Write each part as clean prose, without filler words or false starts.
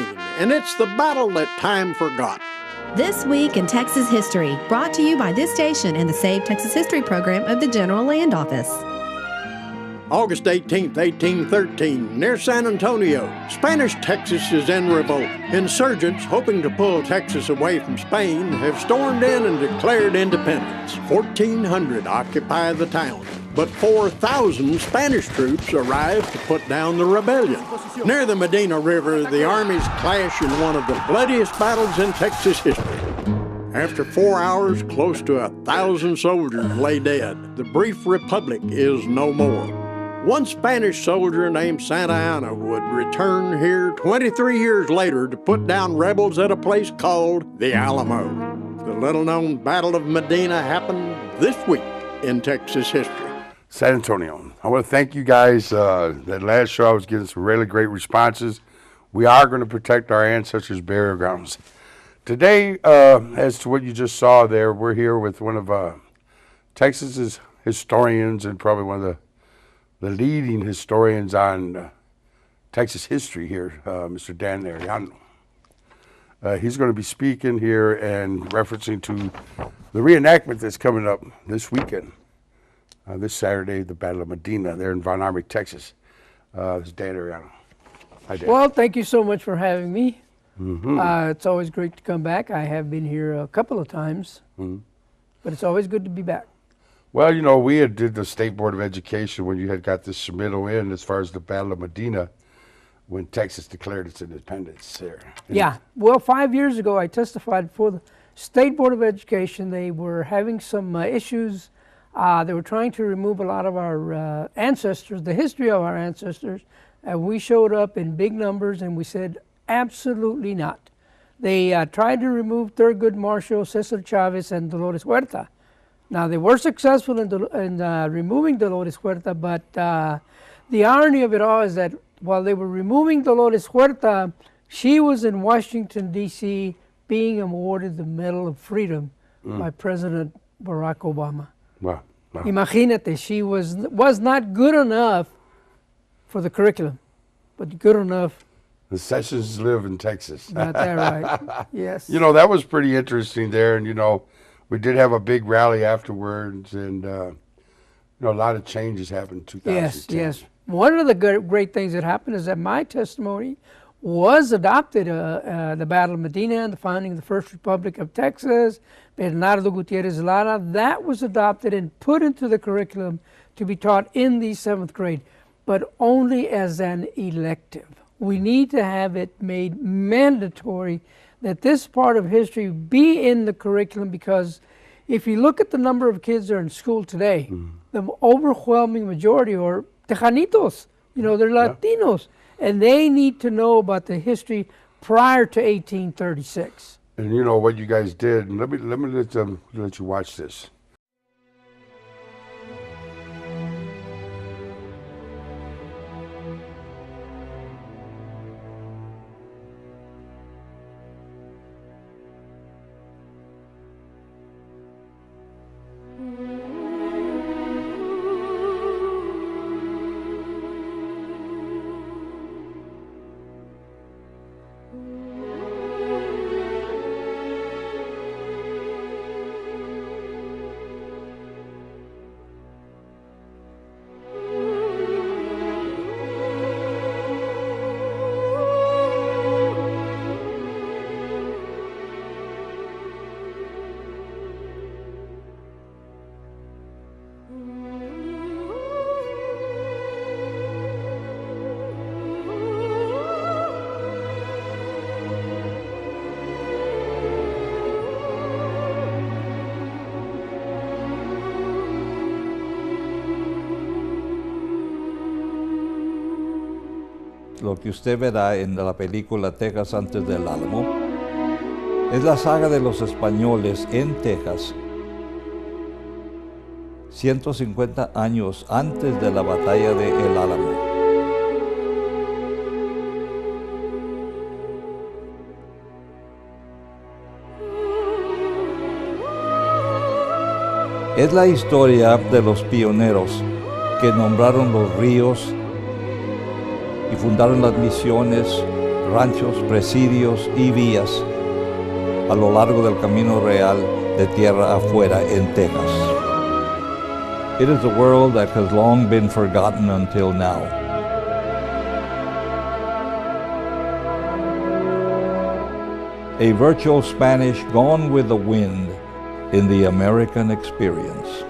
14, and it's the battle that time forgot. This Week in Texas History, brought to you by this station and the Save Texas History program of the General Land Office. August 18th, 1813, near San Antonio, Spanish Texas is in revolt. Insurgents, hoping to pull Texas away from Spain, have stormed in and declared independence. 1,400 occupy the town, but 4,000 Spanish troops arrive to put down the rebellion. Near the Medina River, the armies clash in one of the bloodiest battles in Texas history. After 4 hours, close to 1,000 soldiers lay dead. The brief republic is no more. One Spanish soldier named Santa Anna would return here 23 years later to put down rebels at a place called the Alamo. The little-known Battle of Medina happened this week in Texas history. San Antonio. I want to thank you guys. That last show I was getting some really great responses. We are going to protect our ancestors' burial grounds. Today, as to what you just saw there, we're here with one of Texas's historians and probably one of the leading historians on Texas history here, Mr. Dan Arellano. He's going to be speaking here and referencing to the reenactment that's coming up this weekend, this Saturday, the Battle of Medina, there in Von Army, Texas. This is Dan Arellano. Hi, Dan. Well, thank you so much for having me. Mm-hmm. It's always great to come back. I have been here a couple of times, but it's always good to be back. Well, you know, we did the State Board of Education when you had got this submittal in as far as the Battle of Medina when Texas declared its independence there. Yeah. Well, 5 years ago, I testified for the State Board of Education. They were having some issues. They were trying to remove a lot of our ancestors, the history of our ancestors, and we showed up in big numbers and we said, absolutely not. They tried to remove Thurgood Marshall, Cesar Chavez, and Dolores Huerta. Now, they were successful in removing Dolores Huerta, but the irony of it all is that while they were removing Dolores Huerta, she was in Washington, D.C., being awarded the Medal of Freedom by President Barack Obama. Wow. Imagínate, she was not good enough for the curriculum, but good enough. The Sessions live in Texas. Got that right, yes. You know, that was pretty interesting there, and, you know, we did have a big rally afterwards, and you know, a lot of changes happened in 2010. Yes. One of the great things that happened is that my testimony was adopted, the Battle of Medina and the founding of the First Republic of Texas, Bernardo Gutierrez Lara. That was adopted and put into the curriculum to be taught in the 7th grade, but only as an elective. We need to have it made mandatory that this part of history be in the curriculum, because if you look at the number of kids that are in school today, the overwhelming majority are Tejanitos, you know, they're Latinos, and they need to know about the history prior to 1836. And you know what you guys did, and let me let you watch this. Lo que usted verá en la película Texas antes del Álamo es la saga de los españoles en Texas, 150 años antes de la batalla de El Álamo. Es la historia de los pioneros que nombraron los ríos y fundaron las misiones, ranchos, presidios y vías a lo largo del camino real de tierra afuera en Texas. It is a world that has long been forgotten until now. A virtual Spanish gone with the wind in the American experience.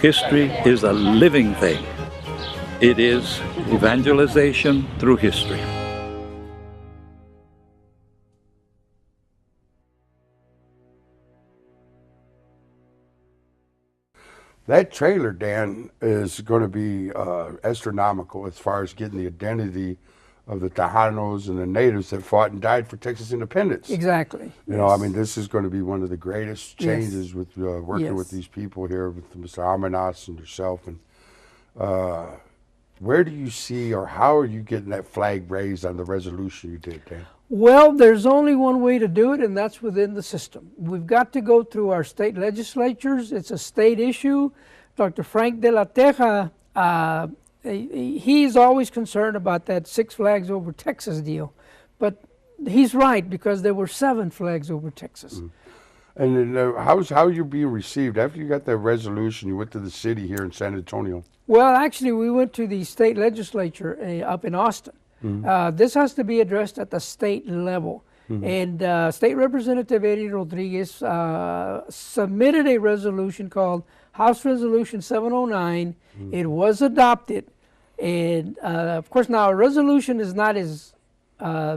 History is a living thing. It is evangelization through history. That trailer, Dan, is going to be astronomical as far as getting the identity of the Tejanos and the natives that fought and died for Texas independence. Exactly. You know, I mean, this is going to be one of the greatest changes with working with these people here, with Mr. Almanas and yourself. And where do you see, or how are you getting that flag raised on the resolution you did, Dan? Well, there's only one way to do it, and that's within the system. We've got to go through our state legislatures. It's a state issue. Dr. Frank de la Teja, he's always concerned about that 6 flags over Texas deal. But he's right, because there were 7 flags over Texas. And how are you being received? After you got that resolution, you went to the city here in San Antonio. Well, actually, we went to the state legislature up in Austin. This has to be addressed at the state level. And State Representative Eddie Rodriguez submitted a resolution called House Resolution 709. It was adopted. And of course, now a resolution is not as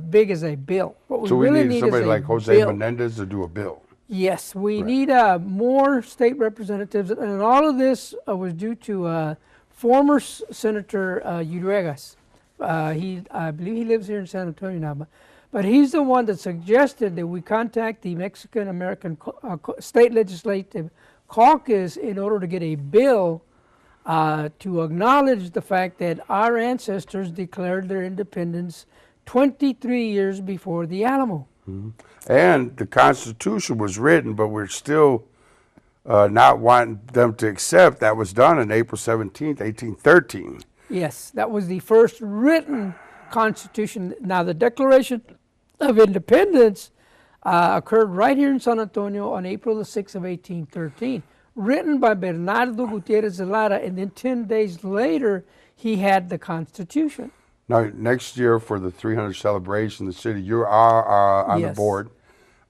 big as a bill. What we So we really need need somebody is a like Jose bill. Menendez to do a bill. Yes, we need more state representatives, and all of this was due to former Senator Uriegas. I believe he lives here in San Antonio now, but he's the one that suggested that we contact the Mexican-American State Legislative Caucus in order to get a bill to acknowledge the fact that our ancestors declared their independence 23 years before the Alamo. And the Constitution was written, but we're still not wanting them to accept. That was done on April 17th, 1813. Yes, that was the first written Constitution. Now, the Declaration of Independence occurred right here in San Antonio on April the 6th of 1813, written by Bernardo Gutierrez de Lara, and then 10 days later, he had the Constitution. Now, next year for the 300 celebration, the city, you are on the board.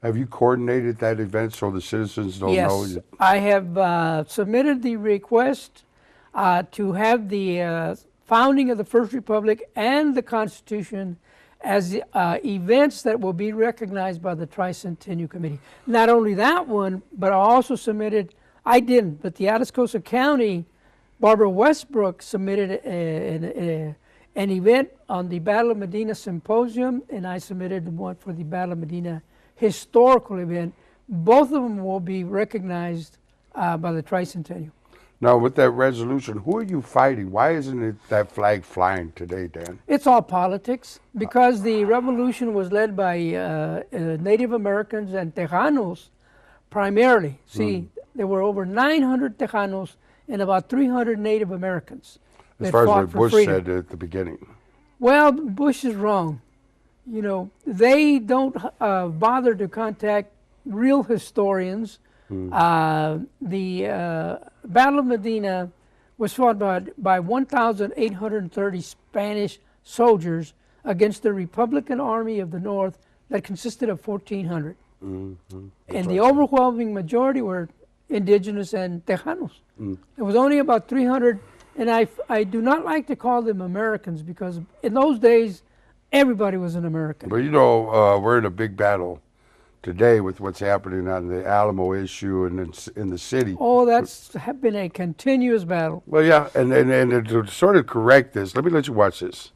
Have you coordinated that event so the citizens don't know? Yes, I have submitted the request to have the founding of the First Republic and the Constitution as events that will be recognized by the Tricentennial Committee. Not only that one, but I also submitted, I didn't, but the Atascosa County, Barbara Westbrook submitted an event on the Battle of Medina Symposium, and I submitted one for the Battle of Medina historical event. Both of them will be recognized by the Tricentennial. Now, with that resolution, who are you fighting? Why isn't it that flag flying today, Dan? It's all politics, because the revolution was led by Native Americans and Tejanos primarily. See, there were over 900 Tejanos and about 300 Native Americans. As far as what Bush said at the beginning. Well, Bush is wrong. You know, they don't bother to contact real historians. The Battle of Medina was fought by 1,830 Spanish soldiers against the Republican Army of the North that consisted of 1,400. And the overwhelming majority were indigenous and Tejanos. There was only about 300, and I do not like to call them Americans, because in those days, everybody was an American. But you know, we're in a big battle today with what's happening on the Alamo issue and in the city. Oh, that's been a continuous battle. Well, yeah, and to sort of correct this, let me let you watch this.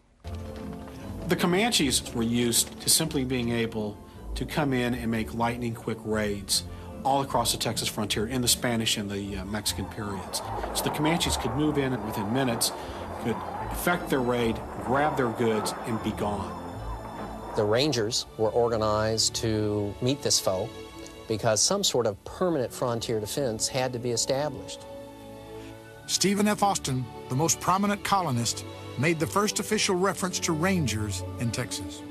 The Comanches were used to simply being able to come in and make lightning quick raids all across the Texas frontier in the Spanish and the Mexican periods. So the Comanches could move in within minutes, could effect their raid, grab their goods, and be gone. The Rangers were organized to meet this foe because some sort of permanent frontier defense had to be established. Stephen F. Austin, the most prominent colonist, made the first official reference to Rangers in Texas.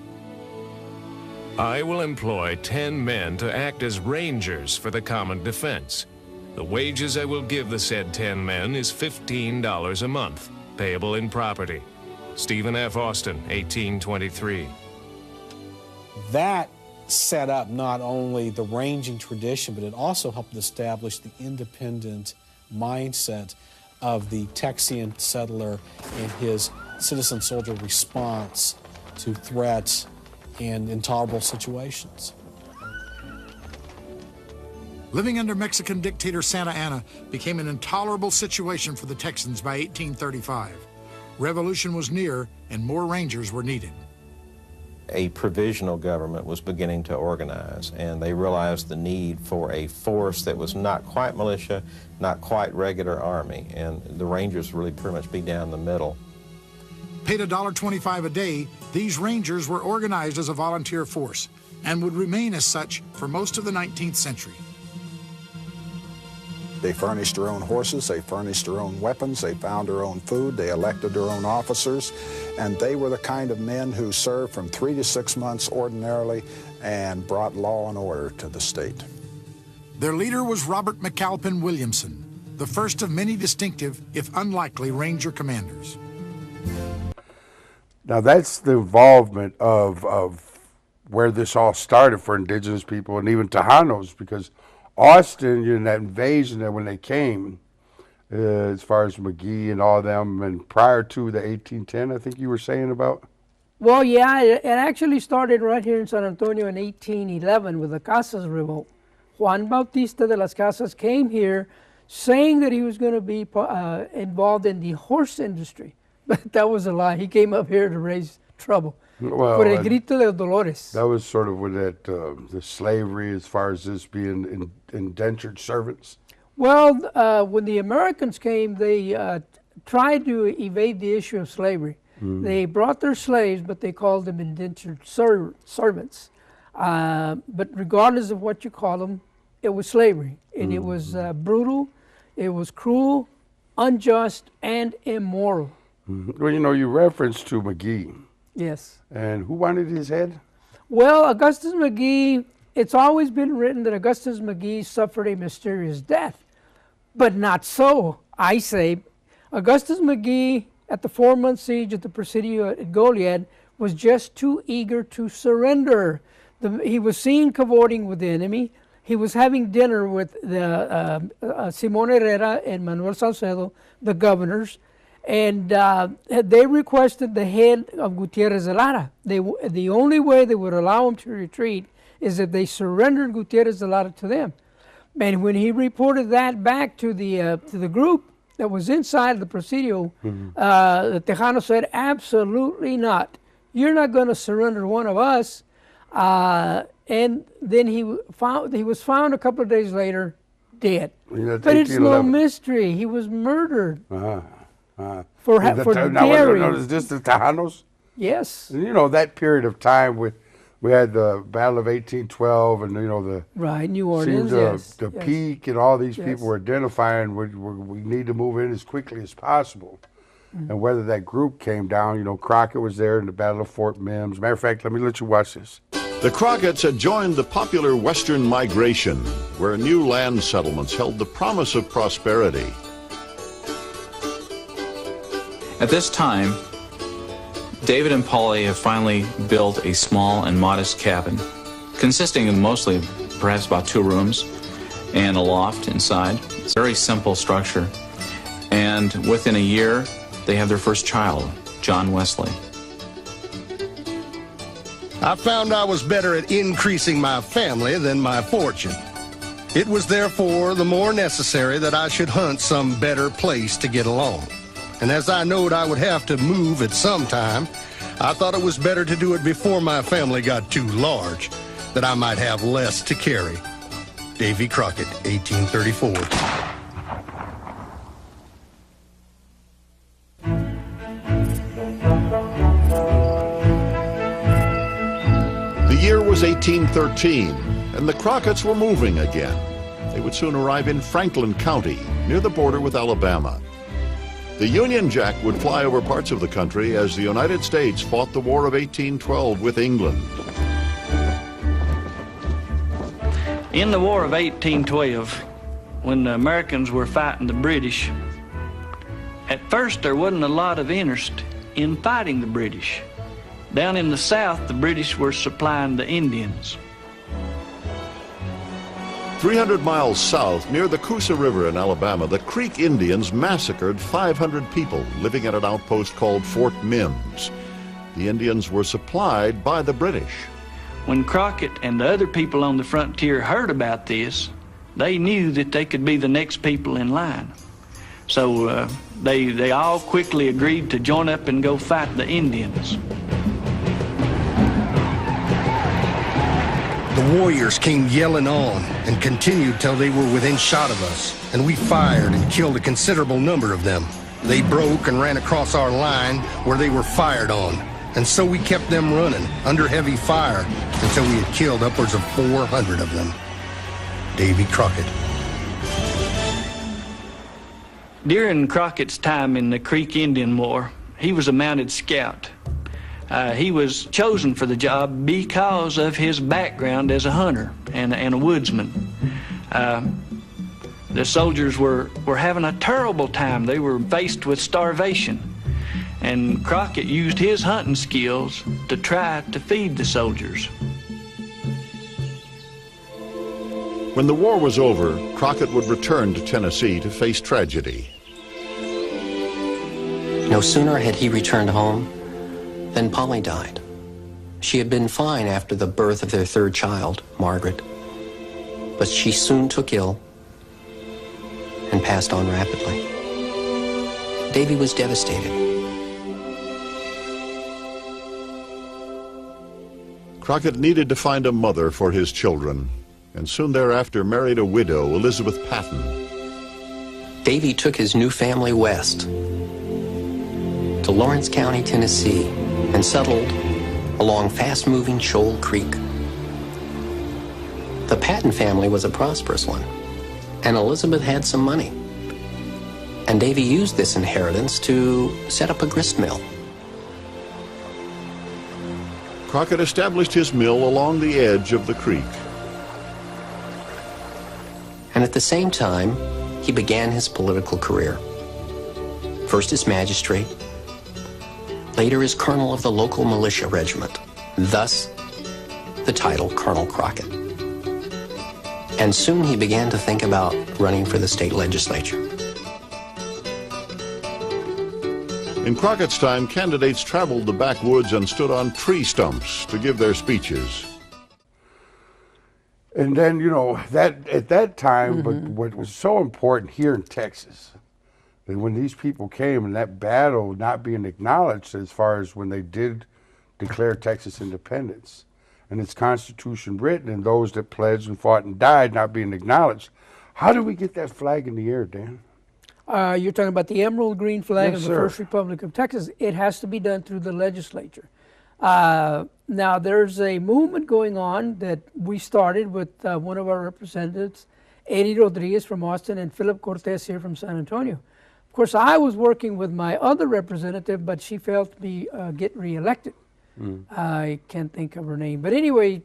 I will employ 10 men to act as Rangers for the common defense. The wages I will give the said 10 men is $15 a month, payable in property. Stephen F. Austin, 1823. That set up not only the ranging tradition, but it also helped establish the independent mindset of the Texian settler and his citizen soldier response to threats and intolerable situations. Living under Mexican dictator Santa Anna became an intolerable situation for the Texans by 1835. Revolution was near, and more Rangers were needed. A provisional government was beginning to organize, and they realized the need for a force that was not quite militia, not quite regular army, and the Rangers really pretty much be down the middle. Paid $1.25 a day, these Rangers were organized as a volunteer force and would remain as such for most of the 19th century. They furnished their own horses, they furnished their own weapons, they found their own food, they elected their own officers, and they were the kind of men who served from 3 to 6 months ordinarily and brought law and order to the state. Their leader was Robert McAlpin Williamson, the first of many distinctive, if unlikely, Ranger commanders. Now that's the involvement of where this all started for indigenous people and even Tejanos, because Austin, you know, that invasion that when they came, as far as McGee and all them, and prior to the 1810, I think you were saying about? Well, yeah, it actually started right here in San Antonio in 1811 with the Casas revolt. Juan Bautista de las Casas came here saying that he was going to be involved in the horse industry. But that was a lie. He came up here to raise trouble. Well, Por el grito de Dolores. That was sort of with that, the slavery as far as this being indentured servants. Well, when the Americans came, they tried to evade the issue of slavery. They brought their slaves, but they called them indentured servants. But regardless of what you call them, it was slavery. And it was brutal, it was cruel, unjust, and immoral. Well, you know, you referenced to McGee. Yes. And who wanted his head? Well, Augustus McGee, it's always been written that Augustus McGee suffered a mysterious death. But not so, I say. Augustus McGee, at the 4-month siege at the Presidio at Goliad, was just too eager to surrender. He was seen cavorting with the enemy. He was having dinner with the Simón Herrera and Manuel Salcedo, the governors, And they requested the head of Gutierrez de Lara. The only way they would allow him to retreat is if they surrendered Gutierrez de Lara to them. And when he reported that back to the group that was inside the Presidio, the Tejano said, absolutely not. You're not going to surrender one of us. And then he was found a couple of days later dead. But it's no mystery. He was murdered. For daring. Is this the Tejanos? Yes. And, you know, that period of time we had the Battle of 1812 and, you know, the New Orleans, the peak, and all these people were identifying we need to move in as quickly as possible. And whether that group came down, you know, Crockett was there in the Battle of Fort Mims. Matter of fact, let me let you watch this. The Crockett's had joined the popular Western migration, where new land settlements held the promise of prosperity. At this time, David and Polly have finally built a small and modest cabin, consisting of mostly perhaps about 2 rooms and a loft inside. It's a very simple structure. And within a year, they have their first child, John Wesley. I found I was better at increasing my family than my fortune. It was therefore the more necessary that I should hunt some better place to get along. And as I knowed I would have to move at some time, I thought it was better to do it before my family got too large, that I might have less to carry. Davy Crockett, 1834. The year was 1813, and the Crocketts were moving again. They would soon arrive in Franklin County, near the border with Alabama. The Union Jack would fly over parts of the country as the United States fought the War of 1812 with England. In the War of 1812, when the Americans were fighting the British, at first there wasn't a lot of interest in fighting the British. Down in the South, the British were supplying the Indians. 300 miles south, near the Coosa River in Alabama, the Creek Indians massacred 500 people living at an outpost called Fort Mims. The Indians were supplied by the British. When Crockett and the other people on the frontier heard about this, they knew that they could be the next people in line. So they all quickly agreed to join up and go fight the Indians. The warriors came yelling on and continued till they were within shot of us, and we fired and killed a considerable number of them. They broke and ran across our line where they were fired on, and so we kept them running under heavy fire until we had killed upwards of 400 of them. Davy Crockett. During Crockett's time in the Creek Indian War, he was a mounted scout. He was chosen for the job because of his background as a hunter and a woodsman. The soldiers were having a terrible time. They were faced with starvation. And Crockett used his hunting skills to try to feed the soldiers. When the war was over, Crockett would return to Tennessee to face tragedy. No sooner had he returned home than Polly died. She had been fine after the birth of their third child, Margaret, but she soon took ill and passed on rapidly. Davy was devastated. Crockett needed to find a mother for his children, and soon thereafter married a widow, Elizabeth Patton. Davy took his new family west to Lawrence County, Tennessee, and settled along fast-moving Shoal Creek. The Patton family was a prosperous one, and Elizabeth had some money. And Davy used this inheritance to set up a grist mill. Crockett established his mill along the edge of the creek. And at the same time, he began his political career. First as magistrate, later as colonel of the local militia regiment, thus the title Colonel Crockett. And soon he began to think about running for the state legislature. In Crockett's time, candidates traveled the backwoods and stood on tree stumps to give their speeches. And then, you know, that at that time, but what was so important here in Texas, that when these people came and that battle not being acknowledged as far as when they did declare Texas independence, and its Constitution written, and those that pledged and fought and died not being acknowledged. How do we get that flag in the air, Dan? You're talking about the emerald green flag Yes, of the sir. First Republic of Texas. It has to be done through the legislature. Now, there's a movement going on that we started with one of our representatives, Eddie Rodriguez from Austin and Philip Cortez here from San Antonio. Of course, I was working with my other representative, but she failed to get reelected. I can't think of her name. But anyway,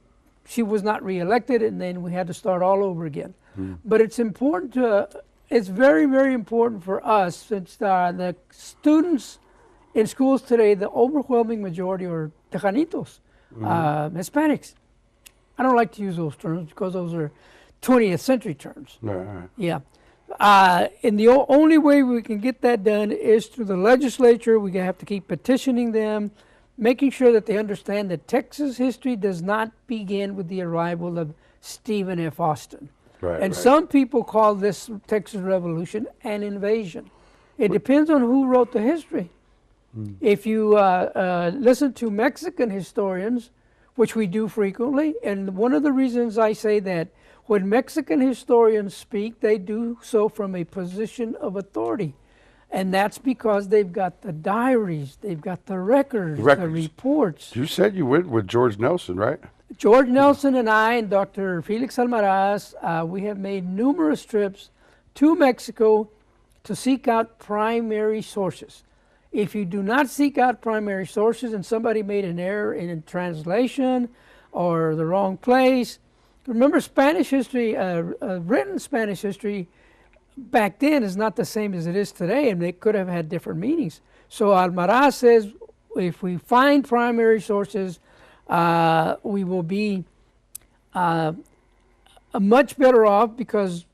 she was not reelected, and then we had to start all over again. But it's important to, it's very, very important for us, since the students in schools today, the overwhelming majority are Tejanitos, Hispanics. I don't like to use those terms because those are 20th century terms. Yeah. And the only way we can get that done is through the legislature. We have to keep petitioning them, making sure that they understand that Texas history does not begin with the arrival of Stephen F. Austin. And some people call this Texas Revolution an invasion. It depends on who wrote the history. If you listen to Mexican historians, which we do frequently, and one of the reasons I say that, when Mexican historians speak, they do so from a position of authority. And that's because they've got the diaries, they've got the records, the reports. You said you went with George Nelson, right? George Nelson and I and Dr. Felix Almaraz, we have made numerous trips to Mexico to seek out primary sources. If you do not seek out primary sources and somebody made an error in translation or the wrong place, remember Spanish history, written Spanish history back then is not the same as it is today, and they could have had different meanings. So Almaraz says if we find primary sources, we will be much better off because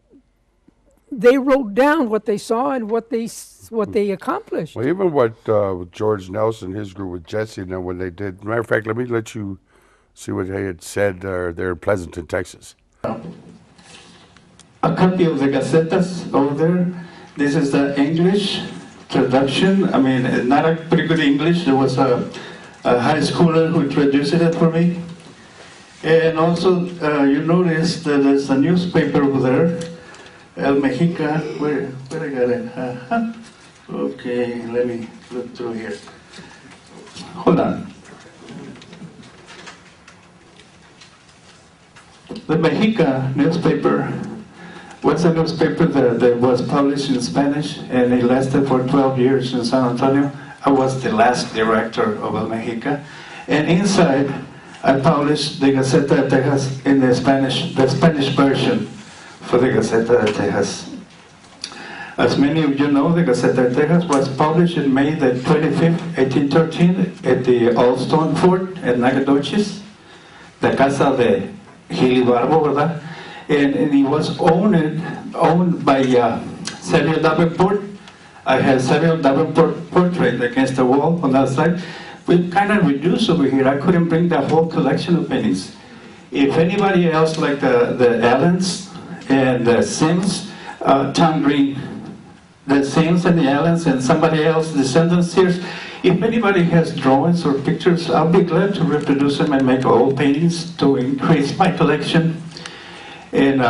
they wrote down what they saw and what they accomplished. Well, even what with George Nelson, his group with Jesse, and then when they did, matter of fact, let me let you see what they had said there in Pleasanton, Texas. A copy of the Gazetas over there. This is the English traduction. I mean, not a pretty good English. There was a high schooler who traduced it for me. And also, you notice that there's a newspaper over there, El Mexica. Where I got it? Okay, let me look through here. Hold on. The Mexica newspaper was a newspaper that was published in Spanish, and it lasted for 12 years in San Antonio. I was the last director of El Mexica. And inside, I published the Gaceta de Texas in the Spanish version for the Gaceta de Texas. As many of you know, the Gaceta de Texas was published in May the 25th, 1813 at the Old Stone Fort at Nacogdoches, the Casa de Gilibarbo, ¿verdad? And it was owned by Samuel Davenport. I had Samuel Davenport portrait against the wall on that side. We kind of reduced over here. I couldn't bring the whole collection of paintings. If anybody else, like the Allens and the Sims, Tom Green, the Sims and the Allens and somebody else, descendants here, if anybody has drawings or pictures, I'll be glad to reproduce them and make old paintings to increase my collection. And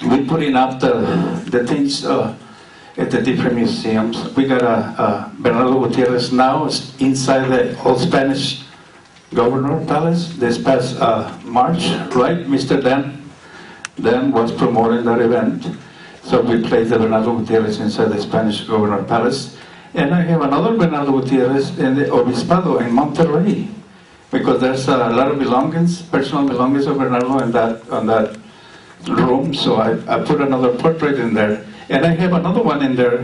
we're putting up the things at the different museums. We got a Bernardo Gutierrez now inside the Old Spanish Governor Palace this past March, right? Mr. Dan was promoting that event. So we placed the Bernardo Gutierrez inside the Spanish Governor Palace. And I have another Bernardo Gutierrez in the Obispado in Monterrey, because there's a lot of belongings, personal belongings of Bernardo on that room. So I put another portrait in there. And I have another one in there,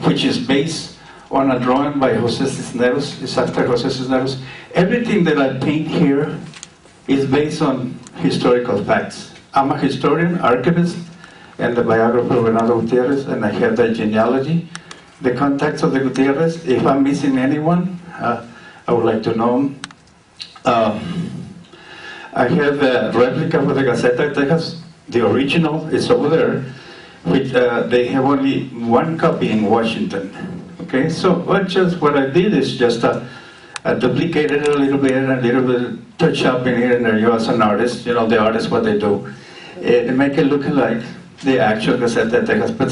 which is based on a drawing by Jose Cisneros. It's after Jose Cisneros. Everything that I paint here is based on historical facts. I'm a historian, archivist, and the biographer of Bernardo Gutierrez, and I have the genealogy the contacts of the Gutierrez. If I'm missing anyone, I would like to know them. I have a replica for the Gaceta de Texas. The original is over there, which they have only one copy in Washington. Okay, so what I did is just I duplicated it a little bit, touch up in here and there. You as an artist, you know the artists what they do, and make it look like the actual Gaceta de Texas. But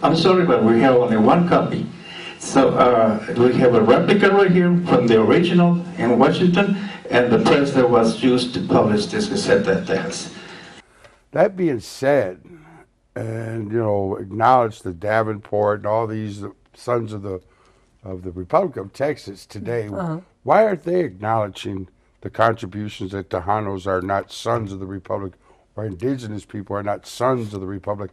I'm sorry, but we have only one copy. So we have a replica right here from the original in Washington, and the press that was used to publish this Gaceta de Texas. That being said, and acknowledge the Davenport and all these sons of the Republic of Texas today, why aren't they acknowledging the contributions that Tejanos are not sons of the Republic, or indigenous people are not sons of the Republic?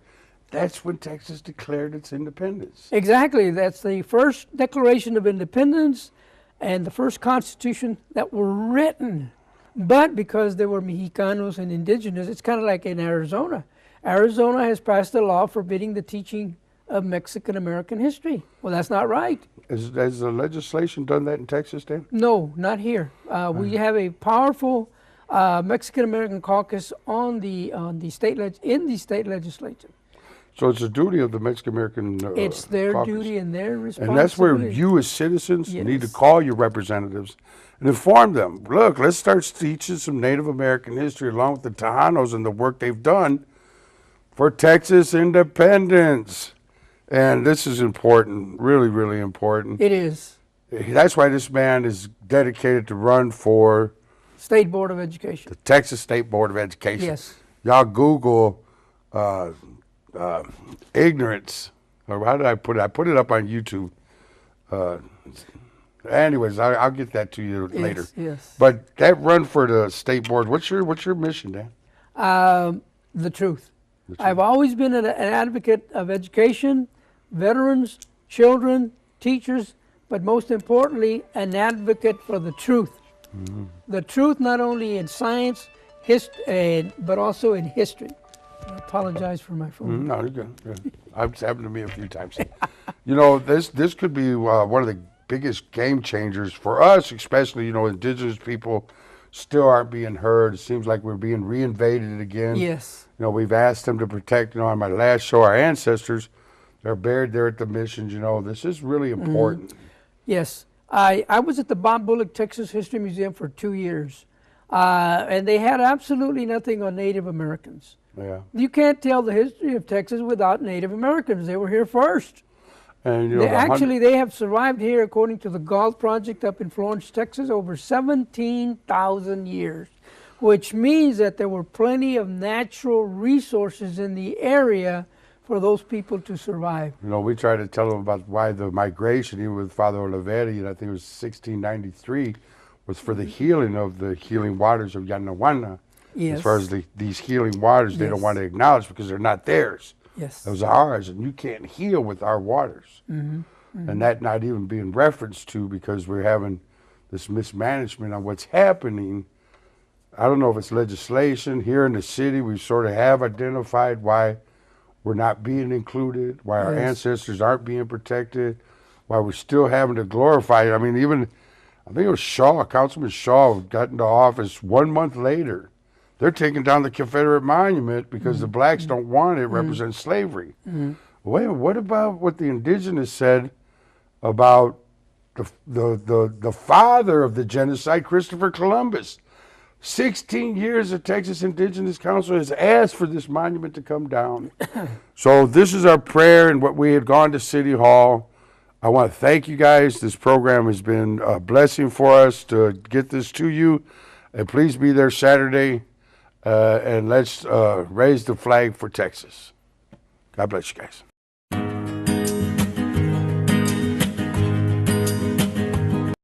That's when Texas declared its independence. Exactly. That's the first Declaration of Independence and the first Constitution that were written. But because there were Mexicanos and indigenous, it's kind of like in Arizona. Arizona has passed a law forbidding the teaching of Mexican-American history. Well, that's not right. Has the legislation done that in Texas, Dan? No, not here. We have a powerful Mexican-American caucus in the state legislature. So it's a duty of the Mexican-American it's their caucus. Duty and their responsibility. And that's where you as citizens need to call your representatives and inform them. Look, let's start teaching some Native American history along with the Tejanos and the work they've done for Texas independence. And this is important, really, really important. It is. That's why this man is dedicated to run for State Board of Education. The Texas State Board of Education. Yes. Y'all Google ignorance, or how did I put it? I put it up on YouTube. Anyways, I'll get that to you later. Yes. But that run for the state board, what's your mission, Dan? The truth. I've always been an advocate of education, veterans, children, teachers, but most importantly, an advocate for the truth. Mm-hmm. The truth not only in science, but also in history. I apologize for my phone. No, you're good. It's happened to me a few times. This could be one of the biggest game changers for us, especially, indigenous people still aren't being heard. It seems like we're being reinvaded again. Yes. We've asked them to protect, on my last show, our ancestors. They're buried there at the missions. This is really important. Mm-hmm. Yes. I was at the Bob Bullock Texas History Museum for 2 years, and they had absolutely nothing on Native Americans. Yeah. You can't tell the history of Texas without Native Americans. They were here first. And they have survived here, according to the Galt Project up in Florence, Texas, over 17,000 years, which means that there were plenty of natural resources in the area for those people to survive. We tried to tell them about why the migration, even with Father Oliveri, and I think it was 1693, was for the healing of the healing waters of Yanaguana. Yes. As far as these healing waters, they don't want to acknowledge because they're not theirs. Yes. Those are ours, and you can't heal with our waters. Mm-hmm. Mm-hmm. And that not even being referenced to because we're having this mismanagement on what's happening. I don't know if it's legislation. Here in the city, we sort of have identified why we're not being included, why our ancestors aren't being protected, why we're still having to glorify it. I mean, I think it was Councilman Shaw got into office 1 month later. They're taking down the Confederate monument because the blacks don't want it. It represents slavery. Wait, what about what the indigenous said about the father of the genocide, Christopher Columbus? 16 years the Texas Indigenous Council has asked for this monument to come down. So this is our prayer and what we had gone to City Hall. I want to thank you guys. This program has been a blessing for us to get this to you. And please be there Saturday. And let's raise the flag for Texas. God bless you guys.